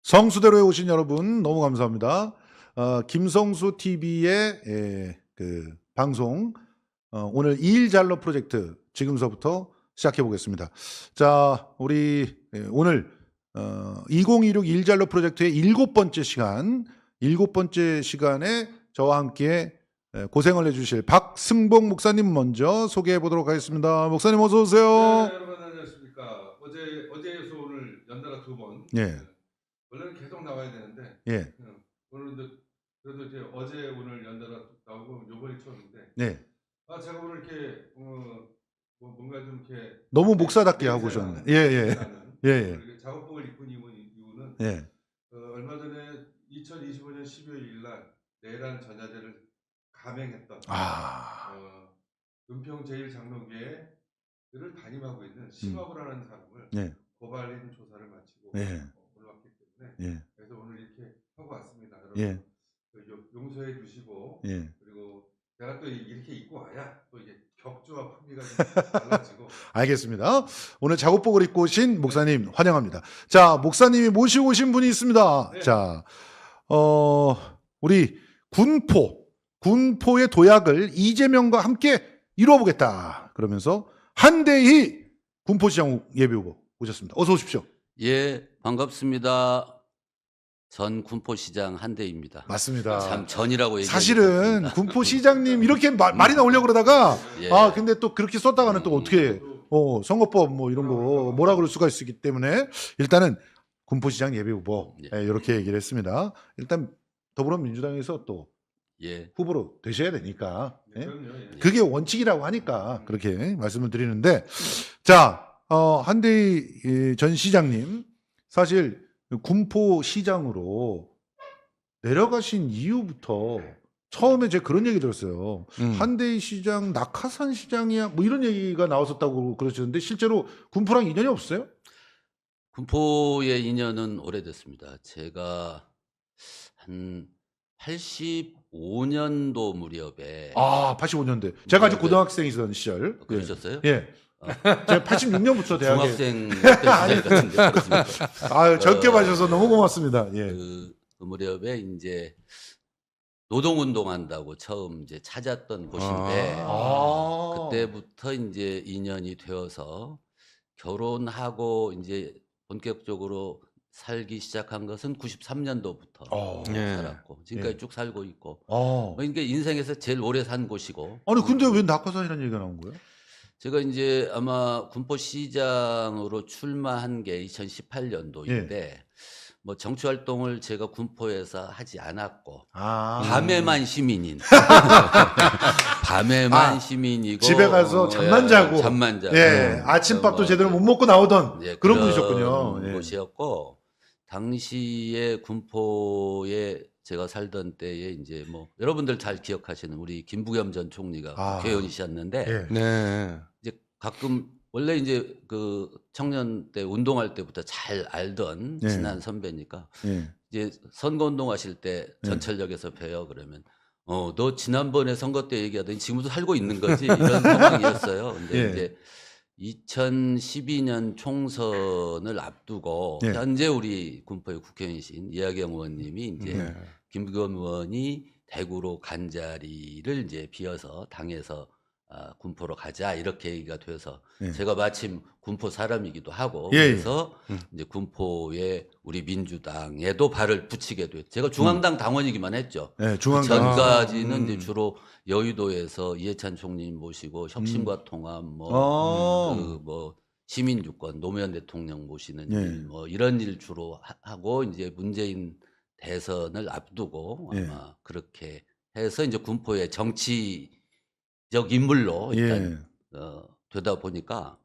성수대로에 오신 여러분 너무 감사합니다. 김성수 TV의 그 방송 오늘 2일 잘로 프로젝트 지금서부터 시작해 보겠습니다. 자, 우리 오늘 2026 일잘로 프로젝트의 7번째 시간에 저와 함께 고생을 해주실 박승복 목사님 먼저 소개해 보도록 하겠습니다. 목사님 어서 오세요. 네, 여러분 안녕하십니까. 어제에서 오늘 연달아 2번. 예. 원래는 계속 나와야 되는데. 예. 오늘도 그래도 이제 어제 오늘 연달아 나오고 요번이 처음인데. 네. 제가 오늘 이렇게 뭔가 좀 이렇게 너무 목사답게 하고 오셨네. 예. 이렇게 작업복을 입은 이유는 예. 얼마 전에 2025년 12월 1일 날 내란 전야제를 감행했던 은평 제1장로교회를 담임하고 있는 심화부라는 사람을 예. 고발인 조사를 마치고 예. 올라왔기 때문에 예. 그래서 오늘 이렇게 하고 왔습니다. 여러분 예. 용서해 주시고 예. 그리고 제가 또 이렇게 입고 와야 또 이게 격조와 풍미가 좀 달라지고 알겠습니다. 오늘 작업복을 입고 오신 목사님 환영합니다. 자, 목사님이 모시고 오신 분이 있습니다. 네. 자, 우리 군포의 도약을 이재명과 함께 이루어보겠다. 그러면서 한대희 군포시장 예비후보 오셨습니다. 어서 오십시오. 예, 반갑습니다. 전 군포시장 한대희입니다. 맞습니다. 참 전이라고 얘기해요. 사실은 군포시장님 이렇게 말이 나오려고 그러다가 예. 근데 또 그렇게 썼다가는 또 어떻게 선거법 뭐 이런 거 뭐라 그럴 수가 있기 때문에 일단은 군포시장 예비후보 예. 이렇게 얘기를 했습니다. 일단 더불어민주당에서 또 예. 후보로 되셔야 되니까 그럼요. 예. 그게 원칙이라고 하니까 그렇게 말씀을 드리는데 자 한대희 전 시장님 사실 군포시장으로 내려가신 이후부터 처음에 제가 그런 얘기 들었어요. 한대희 시장 낙하산 시장이야 뭐 이런 얘기가 나왔었다고 그러시는데 실제로 군포랑 인연이 없어요? 군포의 인연은 오래됐습니다. 제가 한 85년도 무렵에 85년대 제가 아직 고등학생이던 시절. 그러셨어요? 예. 제가 86년부터 대학에 중학생 때 시절 같은데 그렇습니까? 젊게 봐주셔서 너무 고맙습니다. 예. 그 무렵에 이제 노동운동한다고 처음 이제 찾았던 곳인데 그때부터 이제 인연이 되어서 결혼하고 이제 본격적으로 살기 시작한 것은 93년도부터 살았고 지금까지 쭉 살고 있고 그러니까 인생에서 제일 오래 산 곳이고. 아니 근데 왜 낙하산이라는 얘기가 나온 거예요? 제가 이제 아마 군포시장으로 출마한 게 2018년도인데 뭐 정치 활동을 제가 군포에서 하지 않았고 밤에만 시민인 밤에만 시민이고 집에 가서 잠만 자고 아침밥도 제대로 못 먹고 나오던 그런 분이셨군요. 곳이었고 당시에 군포에 제가 살던 때에 이제 뭐 여러분들 잘 기억하시는 우리 김부겸 전 총리가 국회의원이셨는데 이제 가끔 원래 이제 그 청년 때 운동할 때부터 잘 알던 친한 선배니까 이제 선거 운동하실 때 전철역에서 봬요. 그러면 너 지난번에 선거 때 얘기하더니 지금도 살고 있는 거지 이런 상황이었어요. 근데 이제 2012년 총선을 앞두고 현재 우리 군포의 국회의원이신 이하경 의원님이 이제 김부겸 의원이 대구로 간 자리를 이제 비어서 당에서 군포로 가자 이렇게 얘기가 돼서 제가 마침 군포 사람이기도 하고 그래서 이제 군포에 우리 민주당에도 발을 붙이게 됐죠. 제가 중앙당 당원이기만 했죠. 중앙당 전까지는 이제 주로 여의도에서 이해찬 총리 모시고 혁신과 통합 뭐 시민주권 노무현 대통령 모시는 일, 뭐 이런 일 주로 하고 이제 문재인 대선을 앞두고 아마 그렇게 해서 이제 군포의 정치적 인물로 일단 되다 보니까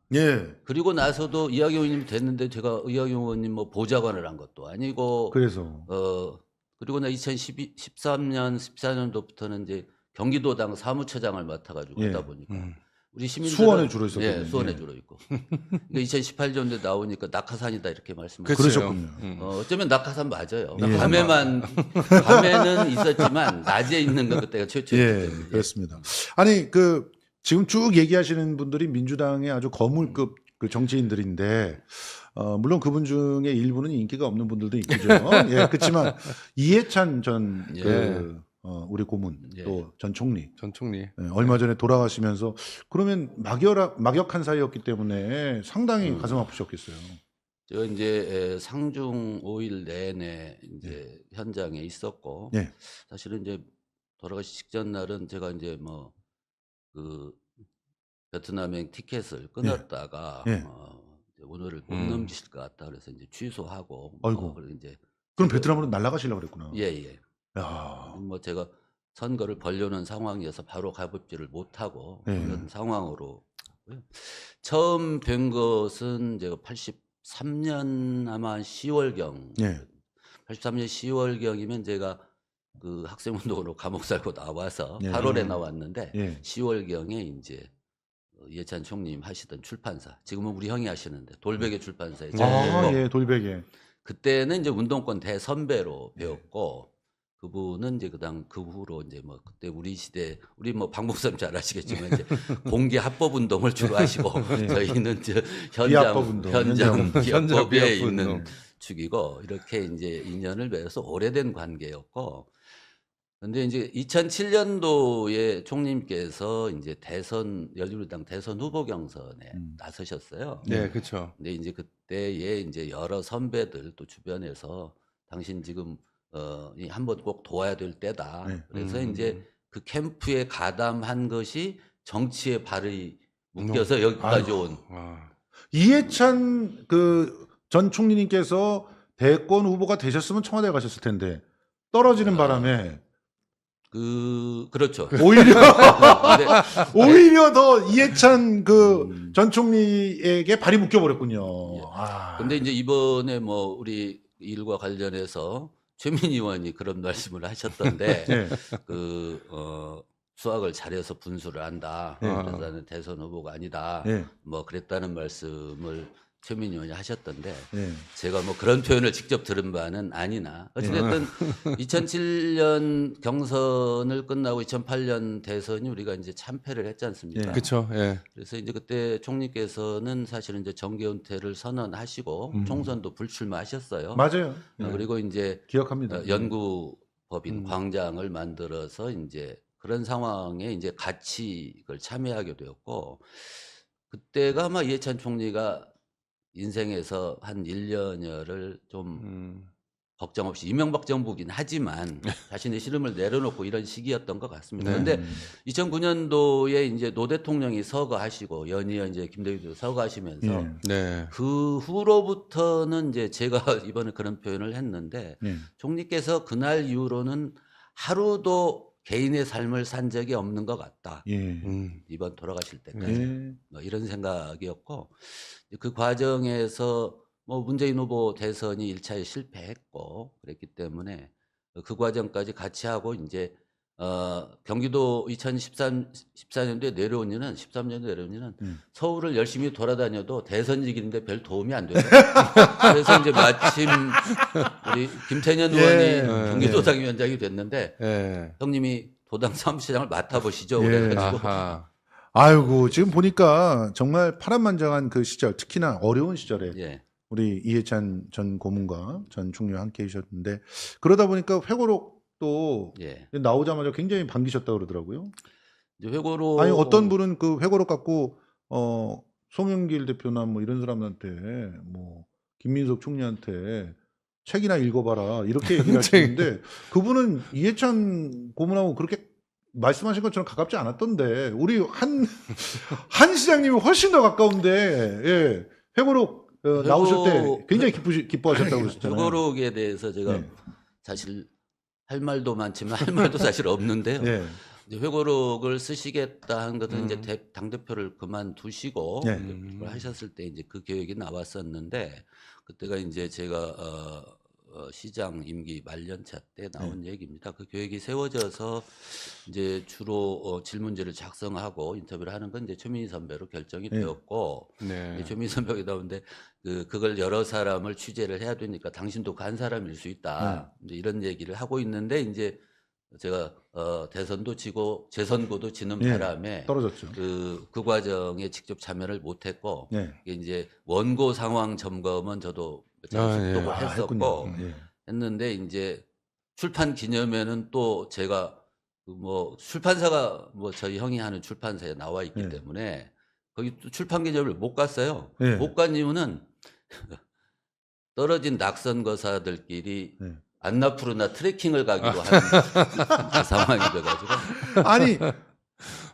그리고 나서도 이하경 의원님이 됐는데 제가 이하경 의원님 뭐 보좌관을 한 것도 아니고 그래서 그리고 나 2013년 14년도부터는 이제 경기도당 사무처장을 맡아가지고 하다 보니까 우리 시민들 수원에 주로 있었거든요. 예, 수원에 주로 있고. 그러니까 2018년도에 나오니까 낙하산이다 이렇게 말씀하셨어요. 그러셨군요. 어쩌면 낙하산 맞아요. 밤에는 있었지만 낮에 있는 건 그때가 최초였기 때문에. 그렇습니다. 아니 지금 쭉 얘기하시는 분들이 민주당의 아주 거물급 그 정치인들인데 물론 그분 중에 일부는 인기가 없는 분들도 있죠. 예, 그렇지만 이해찬 전 예. 우리 고문 예. 또 전 총리 전 총리. 예, 얼마 전에 돌아가시면서 그러면 막역한 사이였기 때문에 상당히 가슴 아프셨겠어요. 제가 이제 상중 5일 내내 이제 현장에 있었고 예. 사실은 이제 돌아가시 직전 날은 제가 이제 뭐 그 베트남행 티켓을 끊었다가 예. 이제 오늘을 못 넘기실 것 같다 그래서 이제 취소하고 아이고. 그리고 이제 그럼 베트남으로 날아가시려고 그랬구나. 예예. 야. 뭐 제가 선거를 벌려는 상황이어서 바로 가보지를 못하고 예. 그런 상황으로 했고요. 처음 뵌 것은 제가 83년 아마 10월경. 예. 83년 10월경이면 제가 그 학생운동으로 감옥 살고 나와서 예. 8월에 나왔는데 예. 10월경에 이제 이해찬 총님 하시던 출판사 지금은 우리 형이 하시는데 돌베개 출판사에 네. 제가 아, 뵙고 예, 돌베개. 그때는 이제 운동권 대선배로 배웠고 그분은 이제 그 후로 이제 뭐 그때 우리 시대 우리 뭐 방법선 잘 아시겠지만 이제 공개 합법 운동을 주로 하시고 예. 저희는 이제 비합법 운동, 현장 현장 비합법에 비합 있는 운동. 축이고 이렇게 이제 인연을 맺어서 오래된 관계였고 근데 이제 2007년도에 총님께서 이제 열린우리당 대선 후보 경선에 나서셨어요. 네, 그렇죠. 근데 이제 그때에 이제 여러 선배들 또 주변에서 당신 지금 한번 꼭 도와야 될 때다. 네. 그래서 이제 그 캠프에 가담한 것이 정치에 발이 묶여서 여기까지 아이고. 온. 와. 이해찬 그 전 총리님께서 대권 후보가 되셨으면 청와대에 가셨을 텐데 떨어지는 바람에 그렇죠. 오히려 근데 오히려 더 이해찬 그 전 총리에게 발이 묶여 버렸군요. 예. 아. 근데 이제 이번에 뭐 우리 일과 관련해서 최민희 의원이 그런 말씀을 하셨던데 예. 수학을 잘해서 분수를 한다. 예. 그래서 나는 대선 후보가 아니다. 예. 뭐 그랬다는 말씀을 최민희 의원이 하셨던데 예. 제가 뭐 그런 표현을 직접 들은 바는 아니나 어찌됐든 2007년 경선을 끝나고 2008년 대선이 우리가 이제 참패를 했지 않습니까? 예. 그렇죠. 예. 그래서 이제 그때 총리께서는 사실은 이제 정계 은퇴를 선언하시고 총선도 불출마하셨어요. 맞아요. 그리고 이제 기억합니다. 연구법인 광장을 만들어서 이제 그런 상황에 이제 같이 그걸 참여하게 되었고 그때가 아마 이해찬 총리가 인생에서 한 1년여를 좀 걱정 없이 이명박 정부긴 하지만 자신의 씨름을 내려놓고 이런 시기였던 것 같습니다. 네. 그런데 2009년도에 이제 노 대통령이 서거하시고 연이어 이제 김대중도 서거하시면서 예. 네. 그 후로부터는 이제 제가 이번에 그런 표현을 했는데 예. 총리께서 그날 이후로는 하루도 개인의 삶을 산 적이 없는 것 같다. 예. 이번 돌아가실 때까지 예. 뭐 이런 생각이었고 그 과정에서 뭐 문재인 후보 대선이 1차에 실패했고 그랬기 때문에 그 과정까지 같이 하고 이제 경기도 2014년도에 내려온 이유는 13년도에 내려온 이유는 서울을 열심히 돌아다녀도 대선직인데 별 도움이 안 돼요. 그래서 이제 마침 우리 김태년 의원이 경기도당 위원장이 됐는데 예. 형님이 도당 사무실장을 맡아보시죠. 예. 그래가지고 아하. 아이고 지금 보니까 정말 파란만장한 그 시절 특히나 어려운 시절에 예. 우리 이해찬 전 고문과 전 총리와 함께 계셨는데 그러다 보니까 회고록도 예. 나오자마자 굉장히 반기셨다고 그러더라고요. 이제 회고록 아니 어떤 분은 그 회고록 갖고 송영길 대표나 뭐 이런 사람한테 뭐 김민석 총리한테 책이나 읽어봐라 이렇게 얘기를 하시는데 그분은 이해찬 고문하고 그렇게 말씀하신 것처럼 가깝지 않았던데 우리 한 시장님이 훨씬 더 가까운데 예. 회고록 나오실 때 굉장히 기뻐하셨다고 그러셨잖아요. 회고록에 대해서 제가 네. 사실 할 말도 많지만 할 말도 사실 없는데요. 네. 이제 회고록을 쓰시겠다 한 것은 이제 당 대표를 그만두시고 네. 그걸 하셨을 때 이제 그 계획이 나왔었는데 그때가 이제 제가 시장 임기 말년차 때 나온 얘기입니다. 그 계획이 세워져서 이제 주로 질문지를 작성하고 인터뷰를 하는 건 이제 최민희 선배로 결정이 되었고 네. 이제 최민희 선배가 나오는데 그걸 여러 사람을 취재를 해야 되니까 당신도 간 사람일 수 있다. 이제 이런 얘기를 하고 있는데 이제 제가 대선도 지고 재선고도 지는 예. 바람에 떨어졌죠. 그 과정에 직접 참여를 못했고 예. 이게 이제 원고 상황 점검은 저도 아, 예. 속독을 아, 했었고 했군요. 예. 했는데 이제 출판 기념회는 또 제가 그 뭐 출판사가 뭐 저희 형이 하는 출판사에 나와 있기 예. 때문에 거기 또 출판 기념회를 못 갔어요. 예. 못 간 이유는 떨어진 낙선거사들끼리 예. 안나푸르나 트레킹을 가기로 하는 그 상황이 돼가지고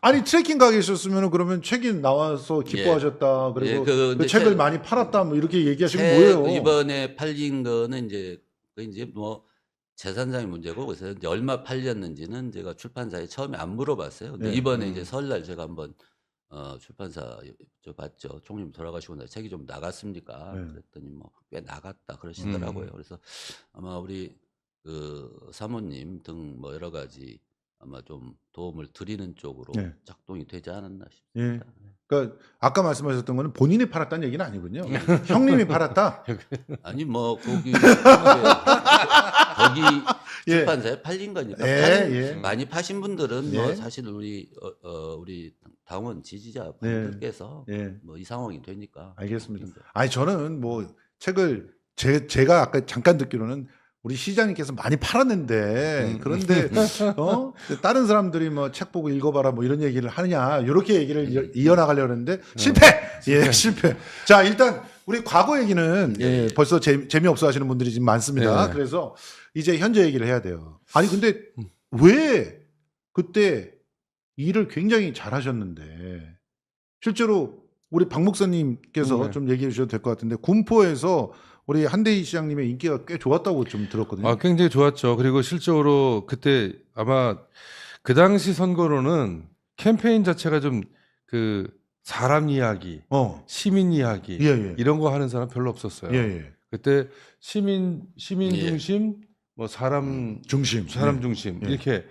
아니 트레킹 가 계셨으면 그러면 책이 나와서 기뻐하셨다. 그리고 예, 그 근데 책을 많이 팔았다. 뭐 이렇게 얘기하시면 책 뭐예요? 이번에 팔린 거는 이제 그 이제 뭐 재산상의 문제고 그래서 이제 얼마 팔렸는지는 제가 출판사에 처음에 안 물어봤어요. 근데 예. 이번에 이제 설날 제가 한번 출판사 봤죠. 총님 돌아가시고 나 책이 좀 나갔습니까? 예. 그랬더니 뭐 꽤 나갔다 그러시더라고요. 그래서 아마 우리 그 사모님 등 뭐 여러 가지 아마 좀 도움을 드리는 쪽으로 예. 작동이 되지 않았나 예. 싶습니다. 그러니까 아까 말씀하셨던 거는 본인이 팔았다는 얘기는 아니군요. 형님이 팔았다. 아니 뭐 거기 예. 출판사에 팔린 거니까 예. 많이 파신 분들은 예. 뭐 사실 우리 당원 지지자 분들께서 예. 뭐 이 상황이 되니까 알겠습니다. 아니 저는 뭐 책을 제가 아까 잠깐 듣기로는 우리 시장님께서 많이 팔았는데 그런데 다른 사람들이 뭐 책 보고 읽어봐라 뭐 이런 얘기를 하느냐 이렇게 얘기를 이어나가려고 했는데 실패. 예, 실패. 자 일단 우리 과거 얘기는 예, 벌써 재미없어 하시는 분들이 지금 많습니다. 예. 그래서 이제 현재 얘기를 해야 돼요. 아니 근데 왜 그때 일을 굉장히 잘하셨는데 실제로 우리 박 목사님께서 네. 좀 얘기해 주셔도 될 것 같은데 군포에서 우리 한대희 시장님의 인기가 꽤 좋았다고 좀 들었거든요. 아, 굉장히 좋았죠. 그리고 실적으로 그때 아마 그 당시 선거로는 캠페인 자체가 좀 그 사람 이야기, 시민 이야기 예, 예. 이런 거 하는 사람 별로 없었어요. 예, 예. 그때 시민 예. 중심, 뭐 사람 중심. 중심 예. 이렇게.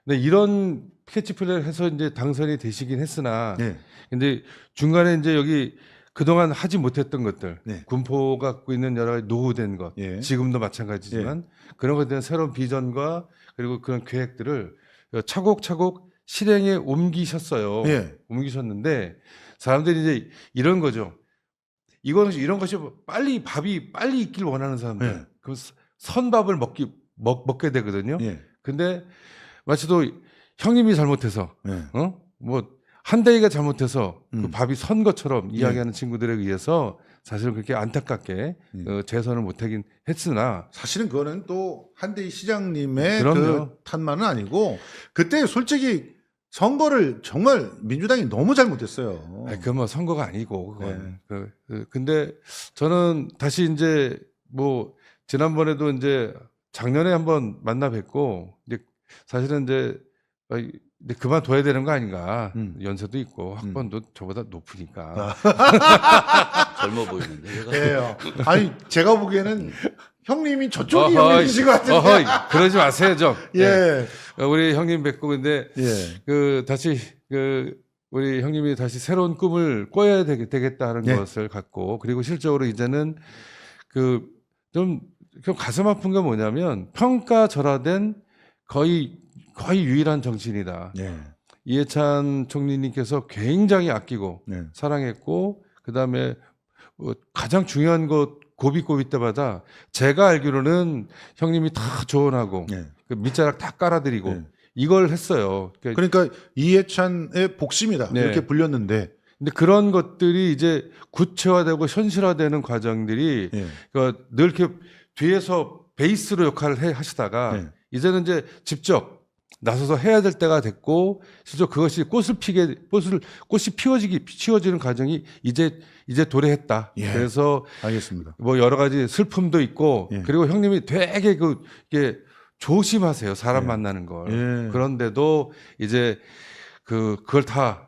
근데 이런 캐치프레이를 해서 이제 당선이 되시긴 했으나, 예. 근데 중간에 이제 여기 그동안 하지 못했던 것들, 네. 군포가 갖고 있는 여러 가지 노후된 것, 예. 지금도 마찬가지지만 그런 것에 대한 새로운 비전과 그리고 그런 계획들을 차곡차곡 실행에 옮기셨어요. 예. 옮기셨는데 사람들이 이제 이런 거죠. 이런 것이 밥이 빨리 익길 원하는 사람들. 예. 그 선밥을 먹게 되거든요. 예. 근데 마치도 형님이 잘못해서 예. 뭐 한대희가 잘못해서 그 음. 밥이 선 것처럼 이야기하는 친구들에 의해서 사실 그렇게 안타깝게 재선을 못하긴 했으나 사실은 그거는 또 한대희 시장님의 그럼요. 그 탓만은 아니고 그때 솔직히 선거를 정말 민주당이 너무 잘못했어요. 그건 뭐 선거가 아니고 그건. 근데 저는 다시 이제 뭐 지난번에도 이제 작년에 한번 만나 뵙고 이제 사실은 이제 그만둬야 되는 거 아닌가. 연세도 있고 학번도 저보다 높으니까. 젊어 보이는데 얘가. 예. 아니 제가 보기에는 형님이 저쪽이 형님이신 것 같은데. 그러지 마세요, 좀. 예. 우리 형님 뵙고 근데 예. 다시 우리 형님이 다시 새로운 꿈을 꿔야 되겠다 하는 예. 것을 갖고 그리고 실적으로 이제는 좀 가슴 아픈 건 뭐냐면 평가절하된 거의 유일한 정치인이다. 예. 이해찬 총리님께서 굉장히 아끼고 네. 사랑했고 그다음에 가장 중요한 것 고비고비 때마다 제가 알기로는 형님이 다 조언하고 예. 그 밑자락 다 깔아드리고 네. 이걸 했어요. 그러니까 이해찬의 복심이다 네. 이렇게 불렸는데 근데 그런 것들이 이제 구체화되고 현실화되는 과정들이 예. 그러니까 늘 이렇게 뒤에서 베이스로 역할을 하시다가 네. 이제는 이제 직접 나서서 해야 될 때가 됐고 실제 그것이 꽃이 피워지는 과정이 이제 도래했다. 예. 그래서 알겠습니다. 뭐 여러 가지 슬픔도 있고 예. 그리고 형님이 되게 이게 조심하세요. 사람 예. 만나는 걸. 예. 그런데도 이제 그걸 다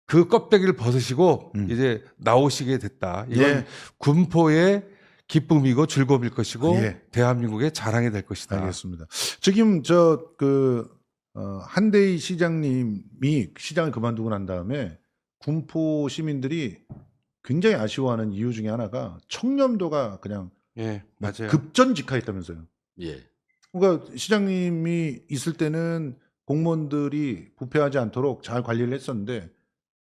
그 껍데기를 벗으시고 이제 나오시게 됐다. 이건 예. 군포의 기쁨이고 즐거움일 것이고 예. 대한민국의 자랑이 될 것이다. 알겠습니다. 지금 한대희 시장님이 시장을 그만두고 난 다음에 군포 시민들이 굉장히 아쉬워하는 이유 중에 하나가 청렴도가 그냥 예, 맞아요. 급전직하했다면서요. 예. 그러니까 시장님이 있을 때는 공무원들이 부패하지 않도록 잘 관리를 했었는데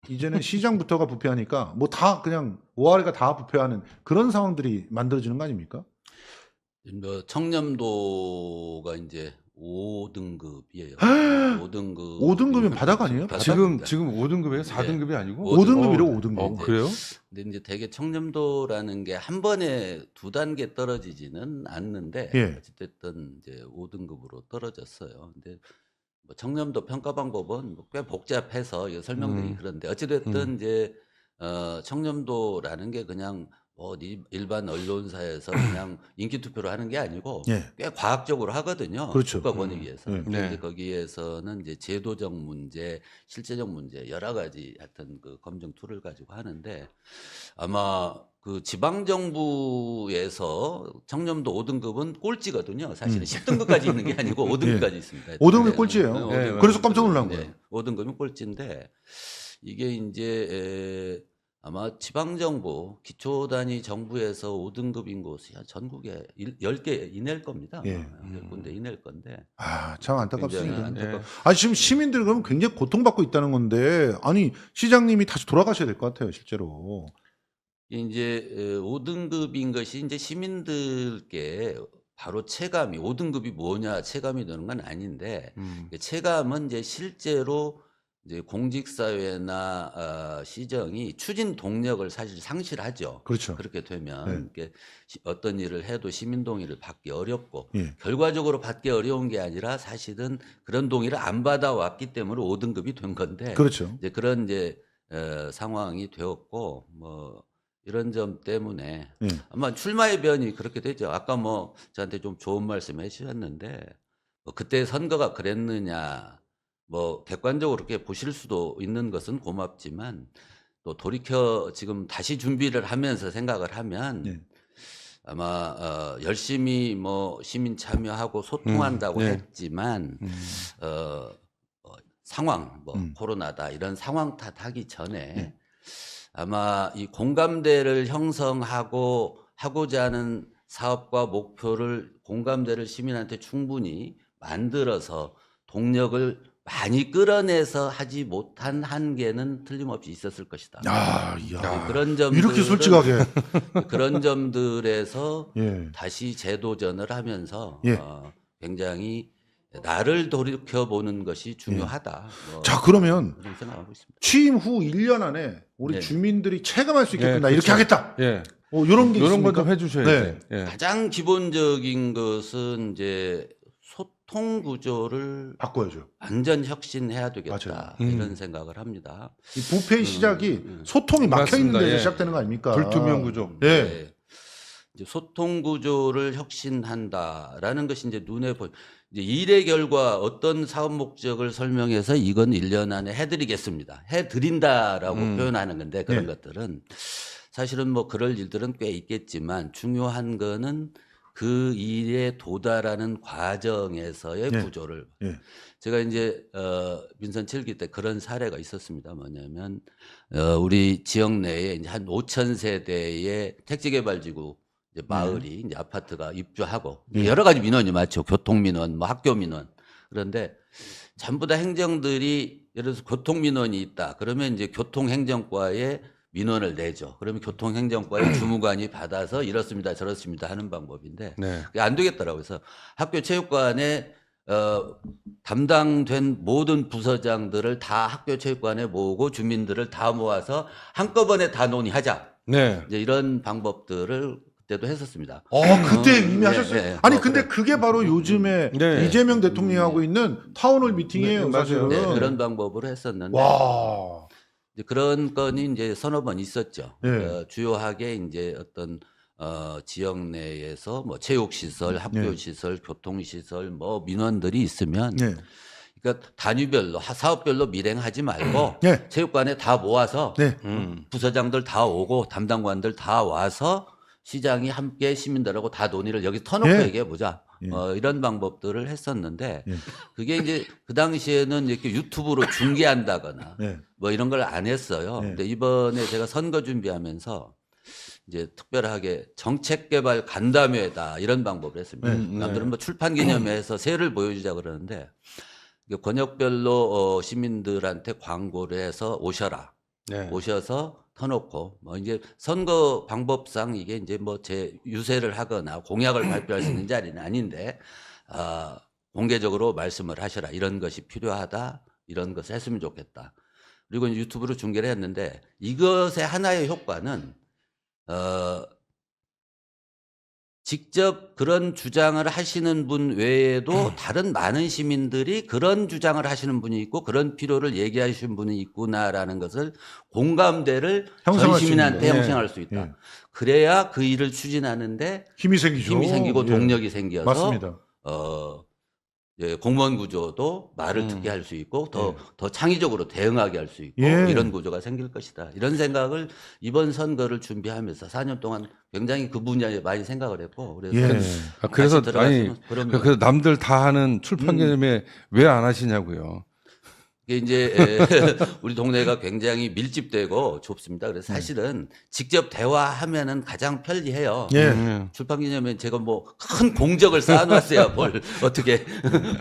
이제는 시장부터가 부패하니까 뭐 다 그냥 오아리가 다 부패하는 그런 상황들이 만들어지는 거 아닙니까? 뭐 청렴도가 이제 5등급이에요. 5등급. 5등급이면 바닥 아니에요? 지금 5등급이에요? 4등급이 아니고? 5등급이라고 5등급. 그래요? 근데 이제 되게 청렴도라는 게 한 번에 2단계 떨어지지는 않는데 예. 어쨌든 이제 5등급으로 떨어졌어요. 근데 뭐 청렴도 평가 방법은 뭐꽤 복잡해서 이거 설명드리기 그런데 어찌됐든 이제 청렴도라는 게 그냥 뭐 일반 언론사에서 그냥 인기 투표를 하는 게 아니고 예. 꽤 과학적으로 하거든요. 그렇죠. 국가 권익위에서. 네. 근데 네. 이제 거기에서는 이제 제도적 문제, 실제적 문제 여러 가지 하여튼 그 검증 툴을 가지고 하는데 아마 그 지방 정부에서 청렴도 5등급은 꼴찌거든요. 사실은 10등급까지 있는 게 아니고 5등급까지 있습니다. 5등급이 꼴찌예요. 네, 그래서 깜짝 놀란 거예요. 5등급이 꼴찌인데 이게 이제 아마 지방정부, 기초단위 정부에서 5등급인 곳이 전국에 10개 이낼 겁니다. 예. 10군데 이낼 건데. 아, 참 안타깝습니다. 굉장히 안타깝- 아니 지금 시민들 그러면 굉장히 고통받고 있다는 건데 아니 시장님이 다시 돌아가셔야 될 것 같아요, 실제로. 이제 5등급인 것이 이제 시민들께 바로 체감이 5등급이 뭐냐 체감이 되는 건 아닌데 체감은 이제 실제로 이제 공직사회나 시정이 추진 동력을 사실 상실하죠. 그렇죠. 그렇게 되면 네. 이렇게 어떤 일을 해도 시민 동의를 받기 어렵고 예. 결과적으로 받기 어려운 게 아니라 사실은 그런 동의를 안 받아왔기 때문에 5등급이 된 건데 그렇죠. 이제 그런 이제 상황이 되었고 뭐 이런 점 때문에 예. 아마 출마의 변이 그렇게 되죠. 아까 뭐 저한테 좀 좋은 말씀 해주셨는데 뭐 그때 선거가 그랬느냐 뭐 객관적으로 그렇게 보실 수도 있는 것은 고맙지만 또 돌이켜 지금 다시 준비를 하면서 생각을 하면 예. 아마 열심히 뭐 시민 참여하고 소통한다고 네. 했지만 상황 뭐 음. 코로나다 이런 상황 탓하기 전에 네. 아마 이 공감대를 형성하고 하고자 하는 사업과 목표를 공감대를 시민한테 충분히 만들어서 동력을 많이 끌어내서 하지 못한 한계는 틀림없이 있었을 것이다. 아, 이야. 그런 점들 이렇게 솔직하게. 그런 점들에서 예. 다시 재도전을 하면서 예. 굉장히 나를 돌이켜 보는 것이 중요하다. 뭐 자, 그러면 그런 생각하고 있습니다. 취임 후 1년 안에 우리 네. 주민들이 체감할 수 있게끔 예, 나 이렇게 그렇죠. 하겠다. 예. 이런 게 이런 있습니까? 건 좀 해주셔야 네. 돼. 예. 가장 기본적인 것은 이제 소통 구조를 바꿔야죠. 완전 혁신해야 되겠다 맞아요. 이런 생각을 합니다. 이 부패의 시작이 소통이 막혀 있는 맞습니다. 데서 예. 시작되는 거 아닙니까? 불투명 구조. 예. 네. 이제 소통 구조를 혁신한다라는 것이 이제 눈에 보이. 이제 일의 결과 어떤 사업 목적을 설명해서 이건 1년 안에 해드리겠습니다. 해드린다라고 표현하는 건데 그런 네. 것들은 사실은 뭐 그럴 일들은 꽤 있겠지만 중요한 거는 그 일에 도달하는 과정에서의 네. 구조를. 예. 제가 이제 민선 7기 때 그런 사례가 있었습니다. 뭐냐면 우리 지역 내에 이제 한 5천 세대의 택지개발지구 이제 마을이 이제 아파트가 입주하고 여러 가지 민원이 많죠. 교통 민원, 뭐 학교 민원. 그런데 전부 다 행정들이 예를 들어서 교통 민원이 있다. 그러면 이제 교통행정과에 민원을 내죠. 그러면 교통행정과의 주무관이 받아서 이렇습니다, 저렇습니다 하는 방법인데 네. 그게 안 되겠더라고요. 그래서 학교 체육관에 담당된 모든 부서장들을 다 학교 체육관에 모으고 주민들을 다 모아서 한꺼번에 다 논의하자. 네. 이제 이런 방법들을 그때도 했었습니다. 그때 이미 하셨어요? 네. 아니 근데 그게 바로 요즘에 네. 이재명 대통령이 하고 있는 타운홀 미팅이에요, 네, 맞아요. 사실은. 네, 그런 방법으로 했었는데 와. 이제 그런 건이 이제 서너 번 있었죠. 네. 주요하게 이제 어떤 지역 내에서 뭐 체육시설, 학교시설, 교통시설, 뭐 민원들이 있으면 네. 그러니까 단위별로 사업별로 밀행하지 말고 네. 체육관에 다 모아서 네. 부서장들 다 오고 담당관들 다 와서 시장이 함께 시민들하고 다 논의를 여기 터놓고 예. 얘기해 보자. 예. 이런 방법들을 했었는데 예. 그게 이제 그 당시에는 이렇게 유튜브로 중계한다거나 네. 뭐 이런 걸 안 했어요. 네. 근데 이번에 제가 선거 준비하면서 이제 특별하게 정책개발 간담회다 이런 방법을 했습니다. 남들은 뭐 출판 기념회에서 새를 보여주자 그러는데 권역별로 시민들한테 광고를 해서 오셔라. 네. 오셔서 터놓고 뭐 이제 선거 방법상 이게 이제 뭐 제 유세를 하거나 공약을 발표할 수 있는 자리는 아닌데 공개적으로 말씀을 하셔라. 이런 것이 필요하다. 이런 것을 했으면 좋겠다. 그리고 이제 유튜브로 중계를 했는데 이것의 하나의 효과는 직접 그런 주장을 하시는 분 외에도 다른 많은 시민들이 그런 주장을 하시는 분이 있고 그런 필요를 얘기하시는 분이 있구나라는 것을 공감대를 전 형성할 수 시민한테 있는 형성할 수 있다. 예. 그래야 그 일을 추진하는데 힘이 생기죠. 힘이 생기고 예. 동력이 생겨서 맞습니다. 예, 공무원 구조도 말을 듣게 할 수 있고 더 창의적으로 대응하게 할 수 있고 예. 이런 구조가 생길 것이다. 이런 생각을 이번 선거를 준비하면서 4년 동안 굉장히 그 분야에 많이 생각을 했고 그래서 예. 그래서 다시 아니 들어갔으면 그런 그래서 남들 다 하는 출판 개념에 왜 안 하시냐고요. 이게 이제 우리 동네가 굉장히 밀집되고 좁습니다. 그래서 사실은 직접 대화하면은 가장 편리해요. 예. 출판 기념회는 제가 뭐 큰 공적을 쌓아놨어야 뭘 어떻게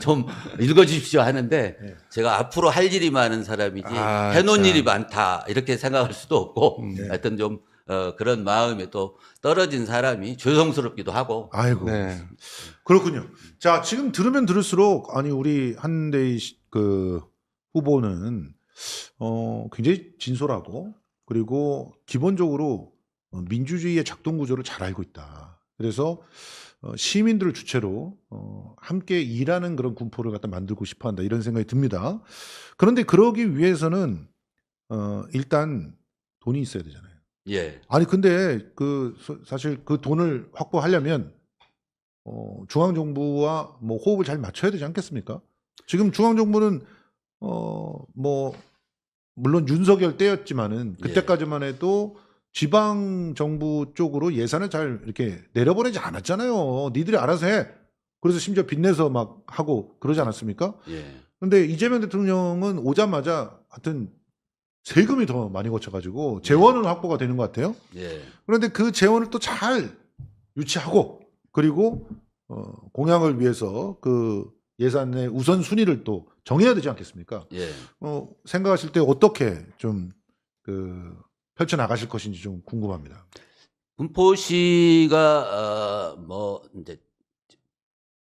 좀 읽어주십시오 하는데 제가 앞으로 할 일이 많은 사람이지 아, 해놓은 참. 일이 많다 이렇게 생각할 수도 없고 하여튼 좀 그런 마음에 또 떨어진 사람이 죄송스럽기도 하고 아이고. 네. 그렇군요. 자, 지금 들으면 들을수록 아니 우리 한대희 그 후보는 굉장히 진솔하고 그리고 기본적으로 민주주의의 작동 구조를 잘 알고 있다. 그래서 시민들을 주체로 함께 일하는 그런 군포를 갖다 만들고 싶어한다 이런 생각이 듭니다. 그런데 그러기 위해서는 일단 돈이 있어야 되잖아요. 예. 아니 근데 사실 그 돈을 확보하려면 중앙정부와 뭐 호흡을 잘 맞춰야 되지 않겠습니까? 지금 중앙정부는 뭐 물론 윤석열 때였지만은 그때까지만 해도 지방 정부 쪽으로 예산을 잘 이렇게 내려보내지 않았잖아요. 니들이 알아서 해. 그래서 심지어 빚내서 막 하고 그러지 않았습니까? 예. 근데 이재명 대통령은 오자마자 하여튼 세금이 더 많이 거쳐가지고 재원은 확보가 되는 것 같아요. 예. 그런데 그 재원을 또 잘 유치하고 그리고 공약을 위해서 그 예산의 우선순위를 또 정해야 되지 않겠습니까? 예. 생각하실 때 어떻게 좀 펼쳐 나가실 것인지 좀 궁금합니다. 군포시가 뭐 이제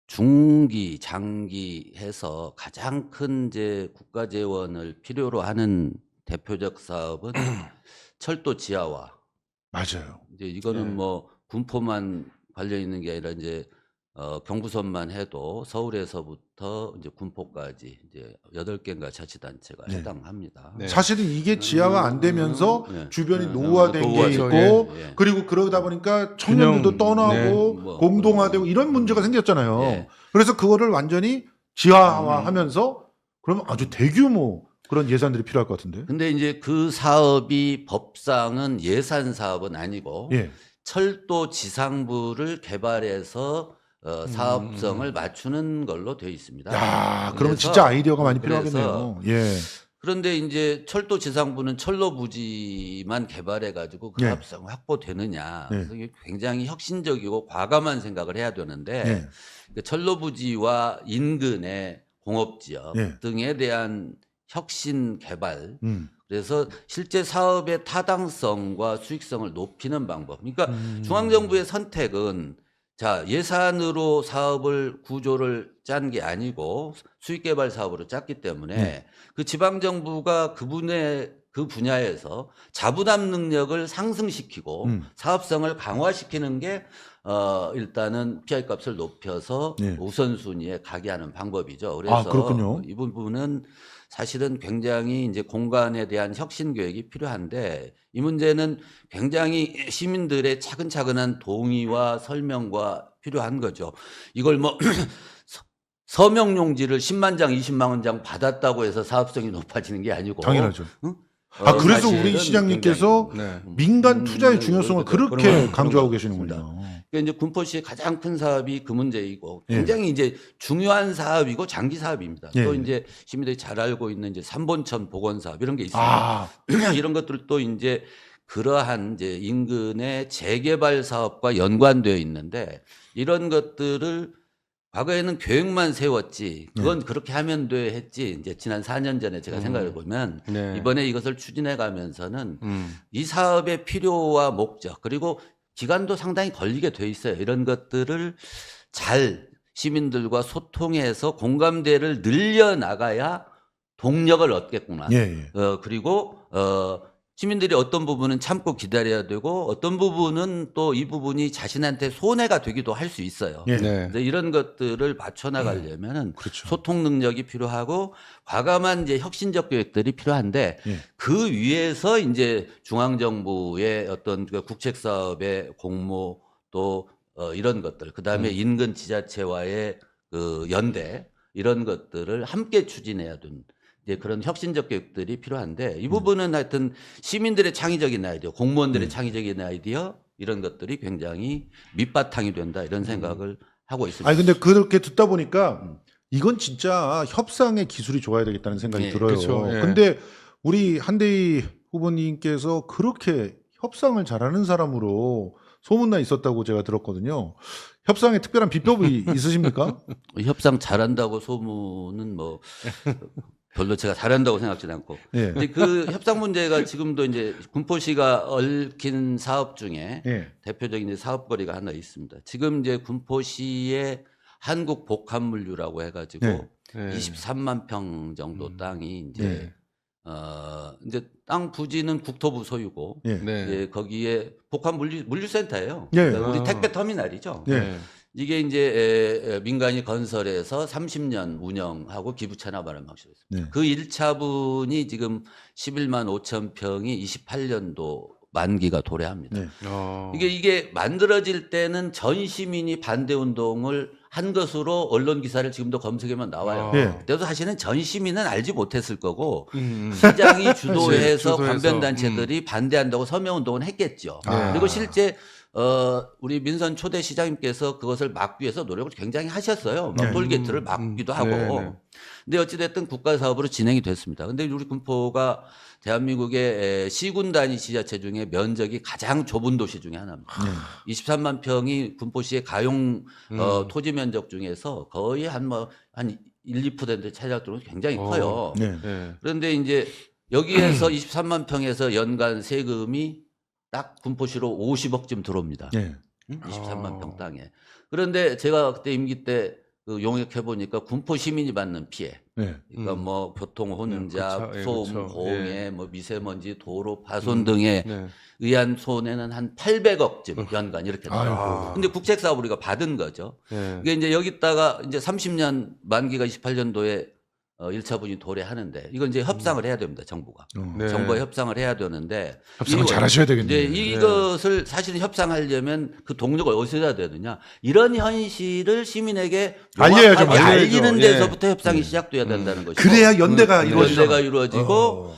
중기, 장기 해서 가장 큰 이제 국가 재원을 필요로 하는 대표적 사업은 철도 지하화. 맞아요. 이제 이거는 뭐 군포만 관련 있는 게 아니라 이제 경부선만 해도 서울에서부터 이제 군포까지 이제 8개인가 자치단체가 네. 해당합니다. 네. 사실은 이게 지하가 안 되면서 네. 주변이 네. 노후화된 게 노후화죠. 있고 예. 그리고 그러다 보니까 청년들도 균형, 떠나고 네. 뭐, 공동화되고 이런 문제가 생겼잖아요. 예. 그래서 그거를 완전히 지하화하면서 그러면 아주 대규모 그런 예산들이 필요할 것 같은데. 근데 이제 그 사업이 법상은 예산 사업은 아니고 예. 철도 지상부를 개발해서 사업성을 맞추는 걸로 되어 있습니다. 야, 그러면 그래서- 진짜 아이디어가 많이 그래서 필요하겠네요. 예. 그런데 이제 철도 지상부는 철로 부지만 개발해 가지고 그 네. 사업성 확보되느냐. 네. 그래서 이게 굉장히 혁신적이고 과감한 생각을 해야 되는데 예. 그 철로 부지와 인근의 공업 지역 네. 등에 대한 혁신 개발 그래서 실제 사업의 타당성과 수익성을 높이는 방법. 그러니까 중앙정부의 선택은 자, 예산으로 사업을 구조를 짠 게 아니고 수익 개발 사업으로 짰기 때문에 그 지방 정부가 그 분야에서 자부담 능력을 상승시키고 사업성을 강화시키는 게 일단은 PI 값을 높여서 네. 우선순위에 가게 하는 방법이죠. 그래서 아, 그렇군요. 이 부분은 사실은 굉장히 이제 공간에 대한 혁신 계획이 필요한데 이 문제는 굉장히 시민들의 차근차근한 동의와 설명과 필요한 거죠. 이걸 뭐 서명용지를 10만 장, 20만 장 받았다고 해서 사업성이 높아지는 게 아니고 당연하죠. 응? 그래서 사실은 우리 시장님께서 네. 민간 투자의 중요성을 그렇게 그런 강조하고 거 계시는군요. 그러니까 이제 군포시의 가장 큰 사업이 그 문제이고 예. 굉장히 이제 중요한 사업이고 장기 사업입니다. 예. 또 이제 시민들이 잘 알고 있는 이제 삼본천 복원 사업 이런 게 있습니다. 아, 이런 것들도 이제 그러한 이제 인근의 재개발 사업과 연관되어 있는데 이런 것들을 과거에는 계획만 세웠지 그건 그렇게 하면 돼 했지 이제 지난 4년 전에 제가 생각해 보면 네. 이번에 이것을 추진해 가면서는 이 사업의 필요와 목적 그리고 기간도 상당히 걸리게 돼 있어요. 이런 것들을 잘 시민들과 소통해서 공감대를 늘려 나가야 동력을 얻겠구나. 예, 예. 그리고 시민들이 어떤 부분은 참고 기다려야 되고 어떤 부분은 또 이 부분이 자신한테 손해가 되기도 할 수 있어요. 예. 네. 근데 이런 것들을 맞춰 나가려면은 그렇죠. 소통 능력이 필요하고 과감한 이제 혁신적 계획들이 필요한데 예. 그 위에서 이제 중앙 정부의 어떤 그 국책 사업의 공모 또 이런 것들 그다음에 인근 지자체와의 그 연대 이런 것들을 함께 추진해야 되는 이제 그런 혁신적 계획들이 필요한데 이 부분은 하여튼 시민들의 창의적인 아이디어, 공무원들의 창의적인 아이디어 이런 것들이 굉장히 밑바탕이 된다 이런 생각을 하고 있습니다. 아니 근데 그렇게 듣다 보니까 이건 진짜 협상의 기술이 좋아야 되겠다는 생각이 예. 들어요. 그렇죠. 예. 근데 우리 한대희 후보님께서 그렇게 협상을 잘하는 사람으로 소문나 있었다고 제가 들었거든요. 협상에 특별한 비법이 있으십니까? 협상 잘한다고 소문은 뭐 별로 제가 잘한다고 생각지는 않고. 예. 근데 그 협상 문제가 지금도 이제 군포시가 얽힌 사업 중에 예. 대표적인 이제 사업거리가 하나 있습니다. 지금 이제 군포시의 한국 복합물류라고 해가지고 네. 네. 23만 평 정도 땅이 이제 네. 이제 땅 부지는 국토부 소유고 예. 네. 예, 거기에 복합 물류센터예요. 예. 그러니까 우리 아. 택배 터미널이죠. 예. 네. 이게 이제 민간이 건설해서 30년 운영하고 기부 체납하는 방식이었습니다. 네. 그 1차분이 지금 11만 5천 평이 28년도 만기가 도래합니다. 네. 이게 만들어질 때는 전 시민이 반대 운동을 한 것으로 언론 기사를 지금도 검색하면 나와요. 예. 그때도 사실은 전 시민은 알지 못했을 거고 음. 시장이 주도해서 주도해서, 관변 단체들이 반대한다고 서명 운동을 했겠죠. 아. 그리고 실제 우리 민선 초대 시장님께서 그것을 막기 위해서 노력을 굉장히 하셨어요. 막 네. 톨게이트를 막기도 하고. 네, 네. 근데 어찌됐든 국가 사업으로 진행이 됐습니다. 근데 우리 군포가 대한민국의 시군 단위 지자체 중에 면적이 가장 좁은 도시 중에 하나입니다. 네. 23만 평이 군포시의 가용 토지 면적 중에서 거의 한 1, 2% 차지할 정도로 굉장히 커요. 네. 네. 그런데 이제 여기에서 23만 평에서 연간 세금이 딱 군포시로 50억쯤 들어옵니다. 네. 23만 평 땅에. 그런데 제가 그때 임기 때 그 용역해 보니까 군포 시민이 받는 피해. 네. 그러니까 뭐 교통 혼자, 그쵸. 예, 소음, 그쵸. 공해, 뭐 미세먼지, 도로 파손 등에 네. 의한 손해는 한 800억쯤 연간 이렇게 나와요. 아이고. 근데 국책 사업 우리가 받은 거죠. 네. 이게 이제 여기다가 이제 30년 만기가 28년도에 1차분이 도래하는데 이건 이제 협상을 해야 됩니다. 정부가. 네. 정부와 협상을 해야 되는데 협상을 이거- 잘 하셔야 되겠네요. 이제 이것을 사실은 협상하려면 그 동력을 어디서 해야 되느냐. 이런 현실을 시민에게 알려야죠, 명확하게 알려야죠. 알리는 예. 데서부터 협상이 시작돼야 된다는 것이고. 그래야 연대가 이루어지죠. 연대가 이루어지고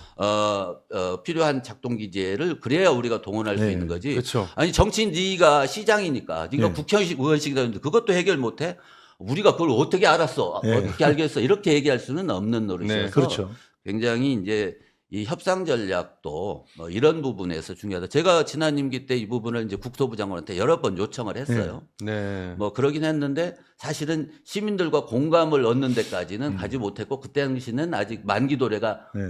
필요한 작동 기제를 그래야 우리가 동원할 수 네. 있는 거지. 그렇죠. 아니 정치인 네가 시장이니까 네가 네. 국회의원식이다 했는데 그것도 해결 못해. 우리가 그걸 어떻게 알았어? 네. 어떻게 알겠어? 이렇게 얘기할 수는 없는 노릇이어서 네, 그렇죠. 굉장히 이제 이 협상 전략도 뭐 이런 부분에서 중요하다. 제가 지난 임기 때 이 부분을 이제 국토부 장관한테 여러 번 요청을 했어요. 네. 뭐 그러긴 했는데 사실은 시민들과 공감을 얻는 데까지는 가지 못했고 그때 당시는 아직 만기 도래가 네.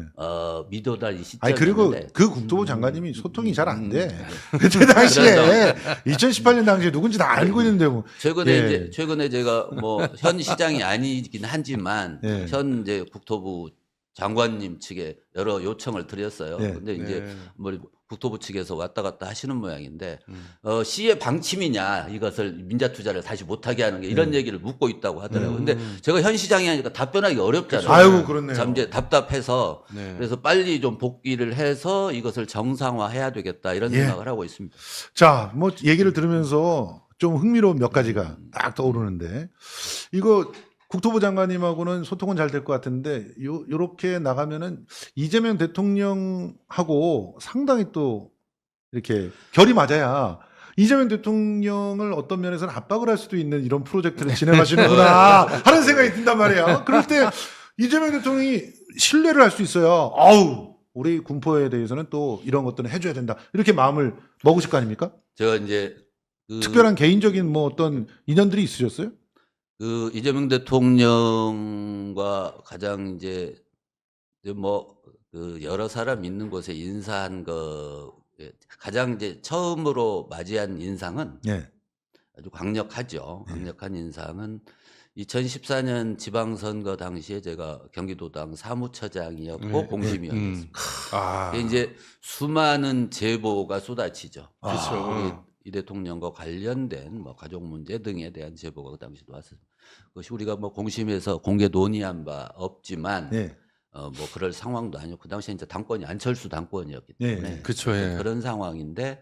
미도달 이 아니 그리고 시점이었는데 그 국토부 장관님이 소통이 잘 안 돼. 네. 그때 당시에 2018년 당시에 누군지 다 알고 있는데 뭐. 최근에 예. 이제 최근에 제가 뭐 현 시장이 아니긴 하지만 예. 현 이제 국토부 장관님 측에 여러 요청을 드렸어요. 네. 근데 이제 네. 뭐 국토부 측에서 왔다 갔다 하시는 모양인데 시의 방침이냐 이것을 민자 투자를 다시 못하게 하는 게 이런 얘기를 묻고 있다고 하더라고요. 근데 제가 현 시장이 하니까 답변하기 어렵잖아요. 아이고 그렇네요. 참 이제 답답해서 네. 그래서 빨리 좀 복귀를 해서 이것을 정상화해야 되겠다 이런 예. 생각을 하고 있습니다. 자, 뭐 얘기를 들으면서 좀 흥미로운 몇 가지가 딱 떠오르는데 이거 국토부 장관님하고는 소통은 잘 될 것 같은데 요렇게 나가면은 이재명 대통령하고 상당히 또 이렇게 결이 맞아야 이재명 대통령을 어떤 면에서는 압박을 할 수도 있는 이런 프로젝트를 진행하시는구나 하는 생각이 든단 말이에요. 그럴 때 이재명 대통령이 신뢰를 할 수 있어요. 아우 우리 군포에 대해서는 또 이런 것들은 해줘야 된다. 이렇게 마음을 먹으실 거 아닙니까? 제가 이제 특별한 개인적인 뭐 어떤 인연들이 있으셨어요? 그 이재명 대통령과 가장 이제 뭐 그 여러 사람 있는 곳에 인사한 거 가장 이제 처음으로 맞이한 인상은 예. 아주 강력하죠. 강력한 인상은 2014년 지방선거 당시에 제가 경기도당 사무처장이었고 네, 공심위원이었습니다. 아, 그게 이제 수많은 제보가 쏟아지죠. 그렇죠. 우리 이 대통령과 관련된 뭐 가족 문제 등에 대한 제보가 그 당시도 왔습니다. 그것이 우리가 뭐 공심에서 공개 논의한 바 없지만 예. 뭐 그럴 상황도 아니고 그 당시에 이제 당권이 안철수 당권이었기 예, 때문에 그쵸, 예. 그런 상황인데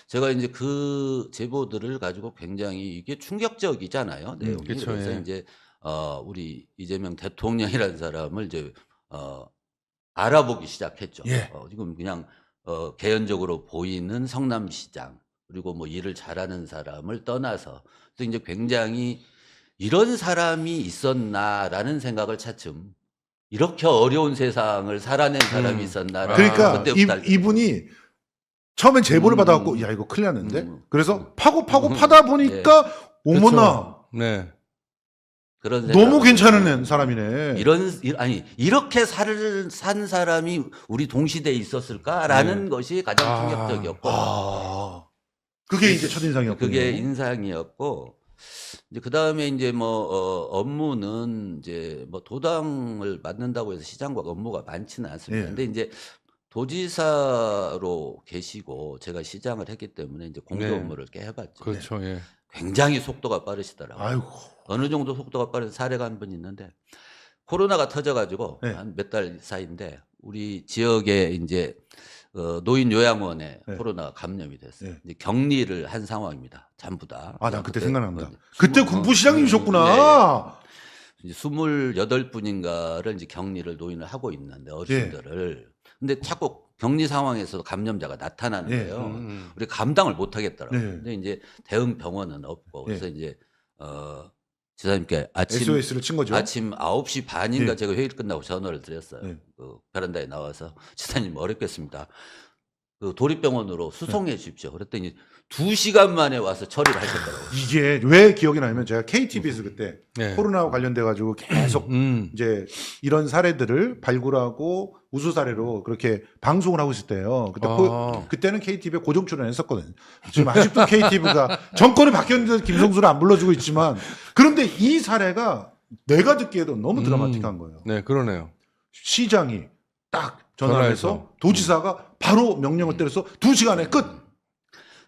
제가 이제 그 제보들을 가지고 굉장히 이게 충격적이잖아요. 내용이. 그쵸, 그래서 예. 이제 우리 이재명 대통령이라는 사람을 이제 알아보기 시작했죠. 예. 지금 그냥 개연적으로 보이는 성남시장 그리고 뭐 일을 잘하는 사람을 떠나서 또 이제 굉장히 이런 사람이 있었나라는 생각을 차츰 이렇게 어려운 세상을 살아낸 사람이 있었나라는 그러니까 그때부터 알게 이분이 처음엔 제보를 음, 받아갖고 야 이거 큰일 났는데 그래서 파고 음, 파다 보니까 어머나 네. 그런 너무 생각을 괜찮은 사람이네. 아니 이렇게 산 사람이 우리 동시대에 있었을까라는 것이 가장 아. 충격적이었고 그게 이제 첫인상이었군요. 그게 인상이었고 이제 그 다음에 이제 뭐 업무는 이제 뭐 도당을 맡는다고 해서 시장과 업무가 많지는 않습니다. 예. 근데 이제 도지사로 계시고 제가 시장을 했기 때문에 이제 공개 네. 업무를 꽤 해봤죠. 그렇죠, 예. 굉장히 속도가 빠르시더라고요. 아이고. 어느 정도 속도가 빠른 사례가 한 번 있는데 코로나가 터져가지고 네. 한 몇 달 사이인데 우리 지역에 이제 노인 요양원에 네. 코로나 감염이 됐어요. 네. 이제 격리를 한 상황입니다. 전부 다. 아, 난 그때 생각난다. 뭐 그때 군부시장님이셨구나. 이제 28분인가를 이제 격리를 노인을 하고 있는데 어르신들을. 근데 자꾸 격리 상황에서도 감염자가 나타나는 예. 거예요. 우리 감당을 못 하겠더라고요. 네. 근데 이제 대응 병원은 없고 그래서 예. 이제 지사님께 아침 SOS를 친 거죠. 아침 9시 반인가 예. 제가 회의를 끝나고 전화를 드렸어요. 예. 그 베란다에 나와서 지사님 어렵겠습니다. 그 도립병원으로 수송해 주십시오. 그랬더니 2시간 만에 와서 처리를 하셨더라고요. 이게 왜 기억이 나냐면 제가 KTV에서 그때 네. 코로나와 관련돼 가지고 계속 이제 이런 사례들을 발굴하고 우수 사례로 그렇게 방송을 하고 있을 때예요. 그때 그때는 KTV에 고정 출연했었거든요. 지금 아직도 KTV가 정권이 바뀌었는데도 김성수를 안 불러주고 있지만 그런데 이 사례가 내가 듣기에도 너무 드라마틱한 거예요. 네, 그러네요. 시장이 딱 전화해서 전화해서. 도지사가 바로 명령을 때려서 2시간에 끝.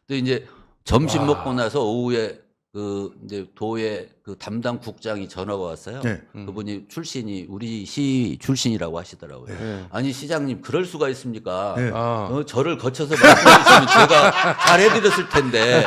또 이제 점심 와. 먹고 나서 오후에 그 이제 도의 그 담당 국장이 전화가 왔어요. 네. 그분이 출신이 우리 시 출신이라고 하시더라고요. 네. 아니 시장님 그럴 수가 있습니까? 네. 어, 저를 거쳐서 말씀하시면 제가 잘해드렸을 텐데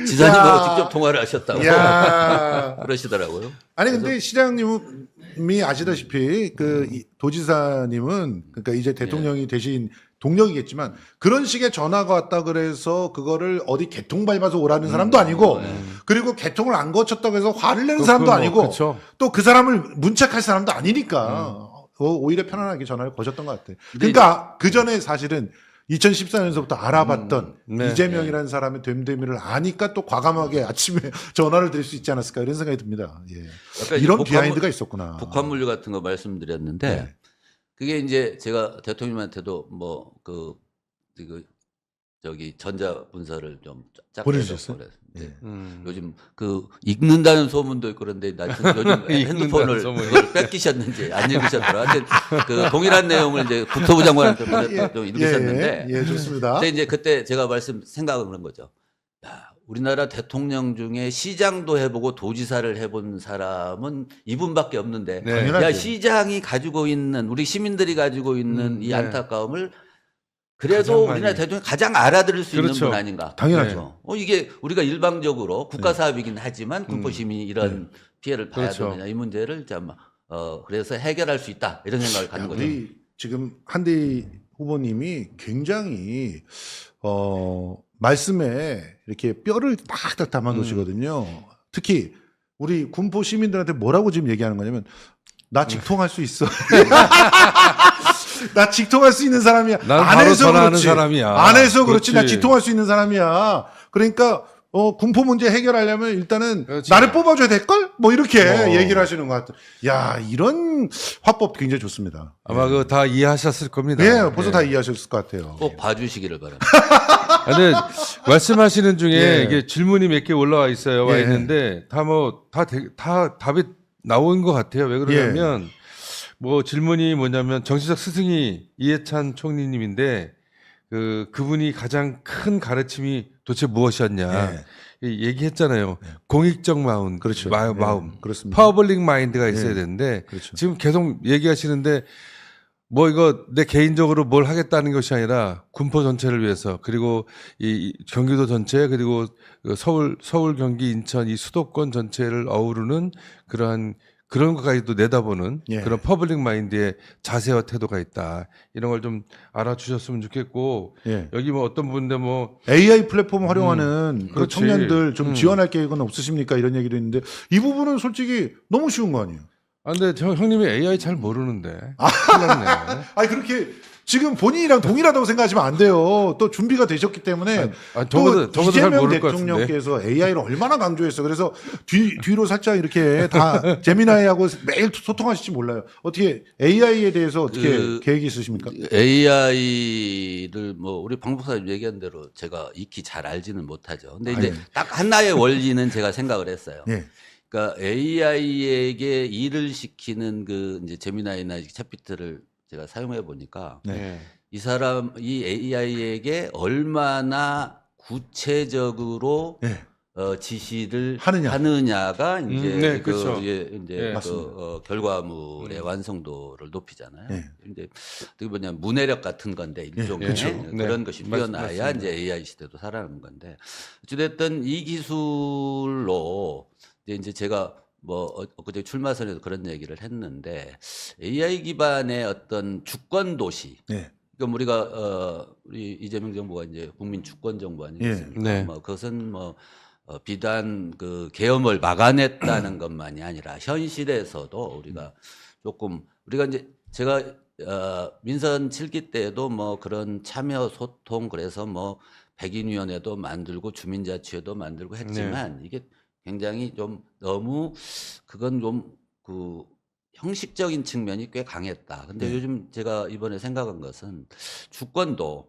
지사님하고 야. 직접 통화를 하셨다고 야. 그러시더라고요. 아니 근데 시장님이 아시다시피 그 이 도지사님은 그러니까 이제 대통령이 되신 동력이겠지만 그런 식의 전화가 왔다 그래서 그거를 어디 개통 밟아서 오라는 사람도 아니고 그리고 개통을 안 거쳤다고 해서 화를 내는 사람도 아니고 그렇죠. 또 그 사람을 문책할 사람도 아니니까 오히려 편안하게 전화를 거셨던 것 같아요. 그러니까 그 전에 사실은 2014년서부터 알아봤던 네. 이재명이라는 사람의 됨됨이를 아니까 또 과감하게 아침에 전화를 드릴 수 있지 않았을까 이런 생각이 듭니다. 예. 약간 이런 이제 비하인드가 있었구나. 북한 물류 같은 거 말씀드렸는데 네. 그게 이제 제가 대통령한테도 뭐 그 저기 전자문서를 좀 보내주셨어요? 네. 음. 요즘 그 읽는다는 소문도 있고 그런데 나 요즘 핸드폰을 소문이. 그걸 뺏기셨는지 안 읽으셨더라. 하여튼 그 동일한 내용을 이제 국토부 장관한테 좀 읽으셨는데 예, 좋습니다. 근데 이제 그때 제가 생각을 그런 거죠. 야, 우리나라 대통령 중에 시장도 해보고 도지사를 해본 사람은 이분밖에 없는데 네. 야 당연하지. 시장이 가지고 있는 우리 시민들이 가지고 있는 이 네. 안타까움을 그래도 가장 많이. 우리나라 대통령이 가장 알아들을 수 그렇죠. 있는 분 아닌가. 당연하죠. 이게 우리가 일방적으로 국가 사업이긴 하지만 군포 시민이 이런 네. 피해를 봐야 그렇죠. 되느냐 이 문제를 참 그래서 해결할 수 있다 이런 생각을 갖는 거죠. 우리 지금 한대희 후보님이 굉장히 말씀에 이렇게 뼈를 딱딱 담아 놓으시거든요. 특히 우리 군포 시민들한테 뭐라고 지금 얘기하는 거냐면 나 직통할 수 있어. 나 직통할 수 있는 사람이야. 난 바로 안에서 전화하는 그렇지. 사람이야. 안에서 그렇지. 나 그렇지. 직통할 수 있는 사람이야. 그러니까 군포 문제 해결하려면 일단은 그렇지. 나를 뽑아줘야 될걸? 뭐 이렇게 어. 얘기를 하시는 것 같아요. 야, 이런 화법 굉장히 좋습니다. 아마 그거 다 이해하셨을 겁니다. 예, 벌써 다 이해하셨을 것 같아요. 꼭 봐주시기를 바랍니다. 근데 말씀하시는 중에 예. 이게 질문이 몇 개 올라와 있어요. 와 예. 있는데 다 답이 나온 것 같아요. 왜 그러냐면 예. 뭐 질문이 뭐냐면 정치적 스승이 이해찬 총리님인데 그분이 가장 큰 가르침이 도대체 무엇이었냐 예. 얘기했잖아요. 공익적 마음, 그렇죠. 마음, 예, 그렇습니다. 파워블릭 마인드가 있어야 예. 되는데 그렇죠. 지금 계속 얘기하시는데 뭐 이거 내 개인적으로 뭘 하겠다는 것이 아니라 군포 전체를 위해서 그리고 이 경기도 전체 그리고 서울 경기 인천 이 수도권 전체를 어우르는 그런 것까지도 내다보는 예. 그런 퍼블릭 마인드의 자세와 태도가 있다. 이런 걸 좀 알아주셨으면 좋겠고 예. 여기 뭐 어떤 분인데 뭐 AI 플랫폼 활용하는 그 그렇지. 청년들 좀 지원할 계획은 없으십니까? 이런 얘기를 했는데 이 부분은 솔직히 너무 쉬운 거 아니에요? 아, 근데 형님이 AI 잘 모르는데. 큰일 났네. 아니 그렇게 지금 본인이랑 동일하다고 생각하시면 안 돼요. 또 준비가 되셨기 때문에 적어도 또 잘 이재명 모를 것 같은데. 대통령께서 AI를 얼마나 강조했어. 그래서 뒤로 살짝 이렇게 다 제미나이하고 매일 소통하실지 몰라요. 어떻게 AI에 대해서 어떻게 계획이 있으십니까? AI를 뭐 우리 방 목사님 얘기한 대로 제가 익히 잘 알지는 못하죠. 근데 이제 딱 하나의 원리는 제가 생각을 했어요. 예. 그러니까 AI에게 일을 시키는 그 이제 제미나이나 챗피트를 제가 사용해 보니까 네. 이 AI에게 얼마나 구체적으로 예. 지시를 하느냐. 하느냐가 이제 네, 그렇죠. 이제 예. 맞습니다. 결과물의 완성도를 높이잖아요. 예. 근데 어떻게 보면 문해력 같은 건데 일종의 그렇죠. 그런 네. 것이 뛰어나야 맞습니다. 이제 AI 시대도 살아나는 건데 어찌됐든 이 기술로 이제 제가 뭐 엊그제 출마선에도 그런 얘기를 했는데 AI 기반의 어떤 주권 도시. 예. 그러니까 우리가 우리 이재명 정부가 이제 국민 주권 정부 아니겠습니까? 네. 뭐 그것은 뭐 비단 그 계엄을 막아냈다는 것만이 아니라 현실에서도 우리가 우리가 이제 제가 민선 7기 때에도 뭐 그런 참여 소통 그래서 뭐 백인위원회도 만들고 주민자치회도 만들고 했지만 이게 굉장히 좀 너무 그건 좀 그 형식적인 측면이 꽤 강했다. 근데 요즘 제가 이번에 생각한 것은 주권도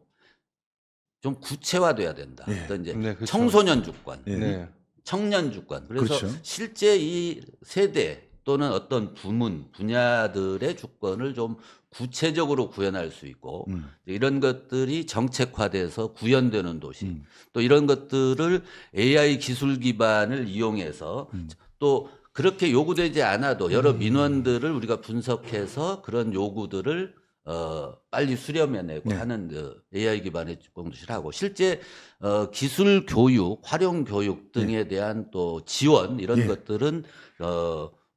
좀 구체화돼야 된다. 예. 어떤 이제 네, 그렇죠. 청소년 주권, 예. 네. 청년 주권. 그래서 그렇죠. 실제 이 세대 또는 어떤 분야들의 주권을 좀 구체적으로 구현할 수 있고 이런 것들이 정책화돼서 구현되는 도시 또 이런 것들을 AI 기술 기반을 이용해서 또 그렇게 요구되지 않아도 여러 민원들을 우리가 분석해서 그런 요구들을 빨리 수렴해내고 네. 하는 AI 기반의 주권도시를 하고 실제 기술 교육, 활용 교육 등에 대한 또 지원 이런 예. 것들은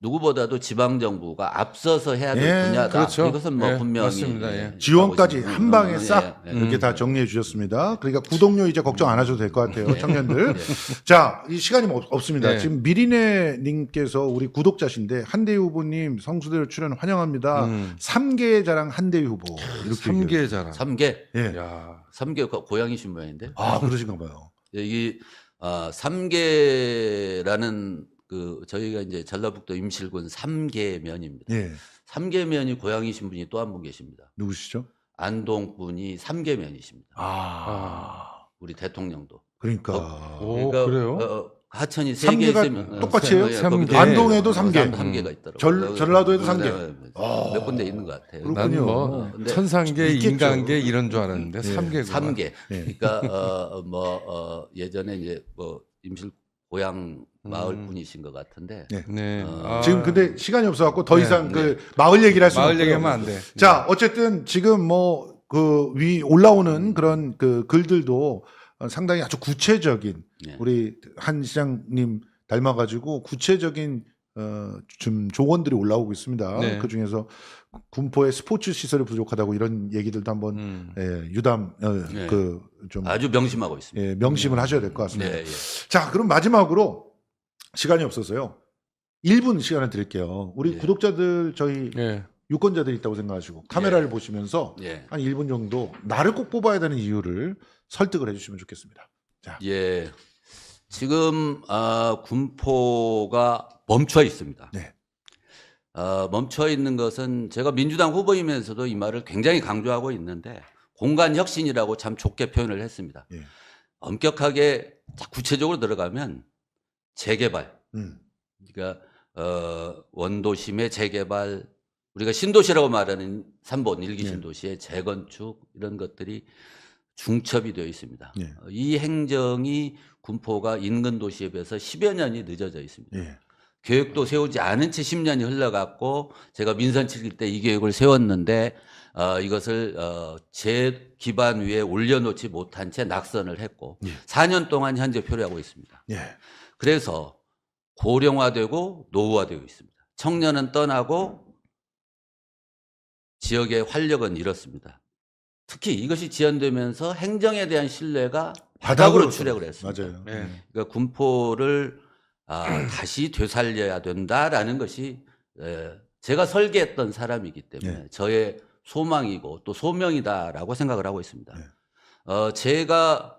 누구보다도 지방 정부가 앞서서 해야 될 예, 분야다. 그렇죠. 이것은 뭐 예, 분명히 맞습니다. 예. 지원까지 하고 있습니다. 한 방에 싹 예, 예. 이렇게 다 정리해 주셨습니다. 그러니까 구독료 이제 걱정 안 하셔도 될 것 같아요, 네. 청년들. 자, 이 시간이 없습니다. 네. 지금 미리네님께서 우리 구독자신데 한대희 후보님 성수대로 출연 환영합니다. 3개의 자랑 한대희 후보 이렇게. 3개 자랑. 3개. 예. 야. 3개 고양이신 모양인데. 아, 그러신가 봐요. 이 3개라는 그 저희가 이제 전라북도 임실군 3계면입니다. 예. 3계면이 고향이신 분이 또 한 분 계십니다. 누구시죠? 안동 분이 3계면이십니다. 우리 대통령도. 그러니까. 오, 그래요? 하천이 3개 3개가 있으면 똑같이 해요? 삼 안동에도 3개. 3개가 있더라고요. 전라도에도 3개. 몇 군데 있는 것 같아요. 그렇군요. 난 뭐 근데 천상계, 있겠죠. 인간계 이런 줄 알았는데 예. 3개구나. 3개. 예. 그러니까 예전에 이제 뭐 임실 고향 마을 분이신 것 같은데 네. 지금 근데 시간이 없어갖고 더 네, 이상 그 마을 얘기를 할 수는 마을 없고요. 얘기하면 안 돼. 자, 어쨌든 지금 뭐 그 위 올라오는 그런 그 글들도 상당히 아주 구체적인 네. 우리 한 시장님 닮아가지고 구체적인 좀 조언들이 올라오고 있습니다. 네. 그 중에서 군포의 스포츠 시설이 부족하다고 이런 얘기들도 한번 유담 네. 그 좀 아주 명심하고 있습니다. 명심을 하셔야 될 것 같습니다. 네, 예. 자, 그럼 마지막으로 시간이 없어서요. 1분 시간을 드릴게요. 우리 예. 구독자들 저희 예. 유권자들이 있다고 생각하시고 카메라를 보시면서 예. 한 1분 정도 나를 꼭 뽑아야 되는 이유를 설득을 해주시면 좋겠습니다. 자, 예. 지금 군포가 멈춰 있습니다. 네. 멈춰 있는 것은 제가 민주당 후보이면서도 이 말을 굉장히 강조하고 있는데 공간 혁신이라고 참 좋게 표현을 했습니다. 예. 엄격하게 구체적으로 들어가면 재개발, 그러니까 원도심의 재개발, 우리가 신도시라고 말하는 3번 일기 신도시의 재건축 이런 것들이 중첩이 되어 있습니다. 예. 이 행정이 군포가 인근 도시에 비해서 10여 년이 늦어져 있습니다. 예. 계획도 세우지 않은 채 10년이 흘러갔고 제가 민선 7기 때 이 계획을 세웠는데 이것을 제 기반 위에 올려놓지 못한 채 낙선을 했고 4년 동안 현재 표류하고 있습니다. 예. 그래서 고령화되고 노후화되고 있습니다. 청년은 떠나고 지역의 활력은 잃었습니다. 특히 이것이 지연되면서 행정에 대한 신뢰가 바닥으로 추락을 했습니다. 맞아요. 예. 그러니까 군포를 다시 되살려야 된다라는 것이 제가 설계했던 사람이기 때문에 저의 소망이고 또 소명이다라고 생각을 하고 있습니다. 제가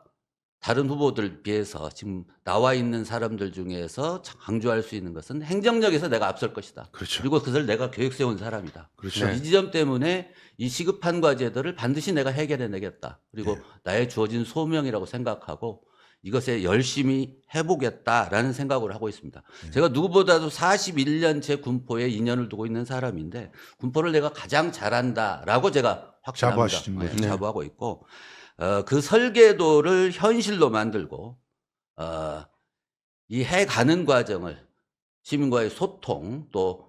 다른 후보들 비해서 지금 나와 있는 사람들 중에서 강조할 수 있는 것은 행정력에서 내가 앞설 것이다. 그렇죠. 그리고 그것을 내가 계획 세운 사람이다. 그렇죠. 이 지점 때문에 이 시급한 과제들을 반드시 내가 해결해내겠다. 그리고 나의 주어진 소명이라고 생각하고 이것에 열심히 해보겠다라는 생각을 하고 있습니다. 제가 누구보다도 41년째 군포에 인연을 두고 있는 사람인데 군포를 내가 가장 잘한다라고 제가 확신합니다. 자부하시는 거예요. 자부하고 있고 그 설계도를 현실로 만들고 이 해가는 과정을 시민과의 소통 또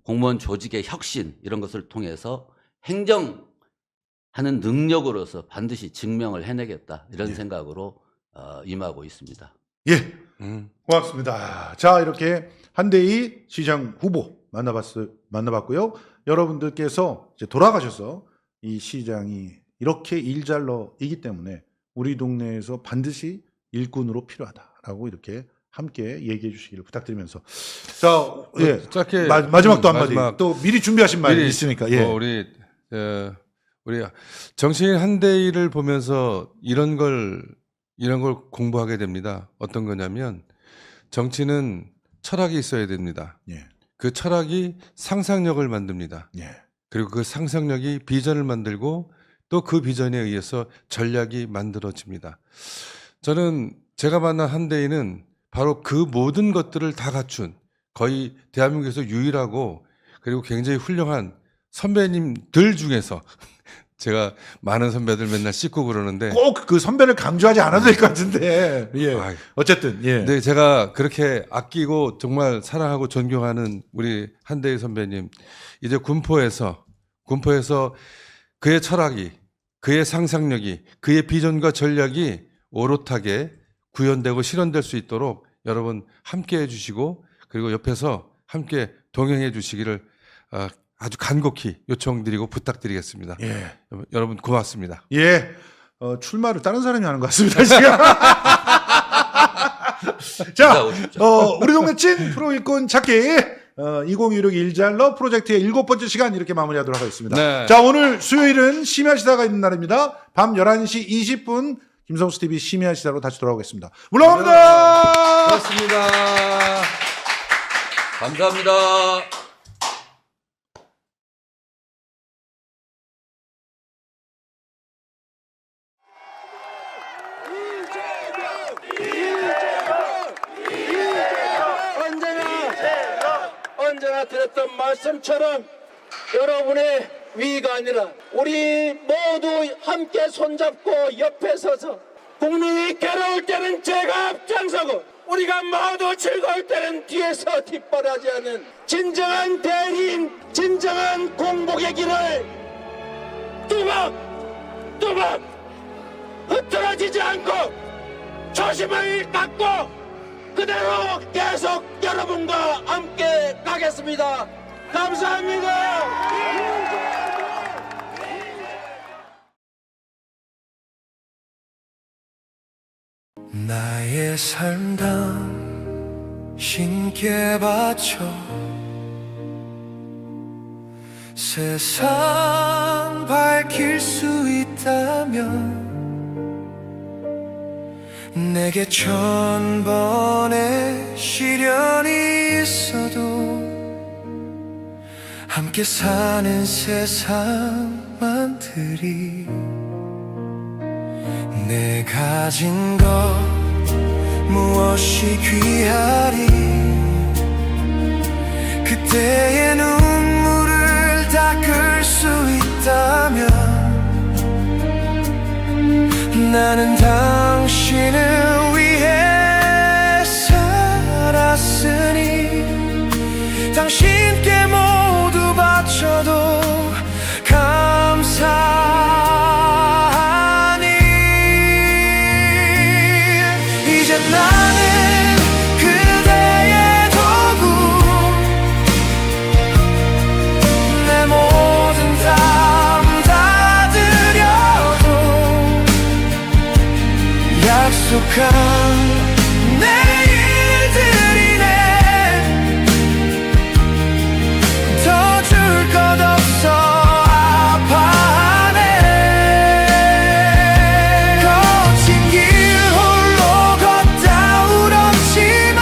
공무원 조직의 혁신 이런 것을 통해서 행정하는 능력으로서 반드시 증명을 해내겠다 이런 생각으로 임하고 있습니다. 예. 고맙습니다. 자, 이렇게 한대희 시장 후보 만나봤고요. 여러분들께서 이제 돌아가셔서 이 시장이 이렇게 일잘러이기 때문에 우리 동네에서 반드시 일꾼으로 필요하다라고 이렇게 함께 얘기해 주시기를 부탁드리면서 자, 예. 짧게 마지막 또 한마디 마지막 또 미리 준비하신 말이 미리 있으니까 예. 우리 정치인 한대희를 보면서 이런 걸 공부하게 됩니다. 어떤 거냐면 정치는 철학이 있어야 됩니다. 예. 그 철학이 상상력을 만듭니다. 예. 그리고 그 상상력이 비전을 만들고 또 그 비전에 의해서 전략이 만들어집니다. 저는 제가 만난 한대희는 바로 그 모든 것들을 다 갖춘 거의 대한민국에서 유일하고 그리고 굉장히 훌륭한 선배님들 중에서 제가 많은 선배들 맨날 씻고 그러는데 꼭 그 선배를 강조하지 않아도 될 것 같은데 예. 아이, 어쨌든 예. 네, 제가 그렇게 아끼고 정말 사랑하고 존경하는 우리 한대희 선배님 이제 군포에서 그의 철학이 그의 상상력이 그의 비전과 전략이 오롯하게 구현되고 실현될 수 있도록 여러분 함께 해주시고 그리고 옆에서 함께 동행해 주시기를 아주 간곡히 요청드리고 부탁드리겠습니다. 예. 여러분 고맙습니다. 예. 출마를 다른 사람이 하는 것 같습니다, 지금. 자, 우리 동네 찐 프로일꾼 찾기 2016 일잘러 프로젝트의 7번째 시간 이렇게 마무리하도록 하겠습니다. 네. 자, 오늘 수요일은 심야 시사가 있는 날입니다. 밤 11시 20분 김성수 TV 심야 시사로 다시 돌아오겠습니다. 물러갑니다. 고맙습니다. 감사합니다. 언제나 드렸던 말씀처럼 여러분의 위가 아니라 우리 모두 함께 손잡고 옆에 서서 국민이 괴로울 때는 제가 앞장서고 우리가 모두 즐거울 때는 뒤에서 뒷바라지하는 진정한 대리인, 진정한 공복의 길을 뚜벅뚜벅 흐트러지지 않고 초심을 갖고 그대로 계속 여러분과 함께 가겠습니다. 감사합니다. 나의 삶 당신께 바쳐 세상 밝힐 수 있다면 내게 1000번의 시련이 있어도 함께 사는 세상만들이 내 가진 것 무엇이 귀하리 그때의 눈물을 닦을 수 있다면 나는 당신을 위해 살았으니 당신께 모두 바쳐도 감사하니 이제 나는 그대의 도구 내 모든 담 다 드려도 약속한 내일들이네 더 줄 것 없어 아파하네 거친 길 홀로 걷다 울었지만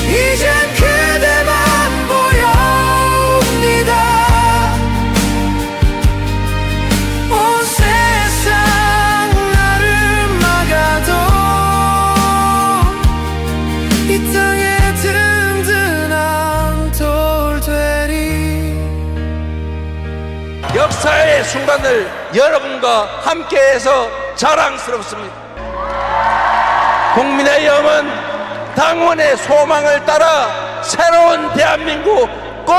이젠 그대만 보여옵니다 온 세상 나를 막아도 이 땅에 든든한 돌 되리 역사의 순간을 여러분과 함께해서 자랑스럽습니다. 국민의 염원, 당원의 소망을 따라 새로운 대한민국 꼭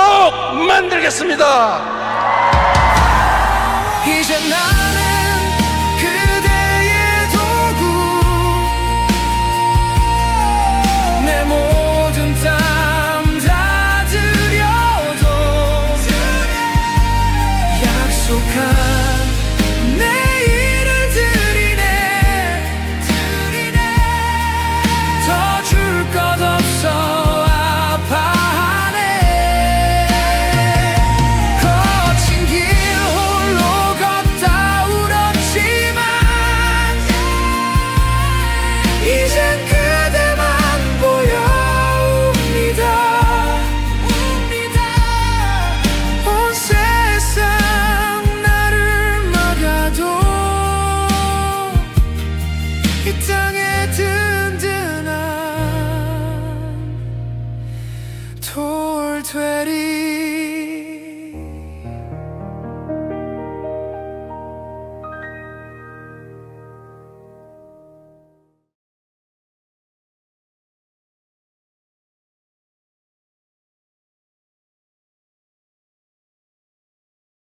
만들겠습니다. 이제 나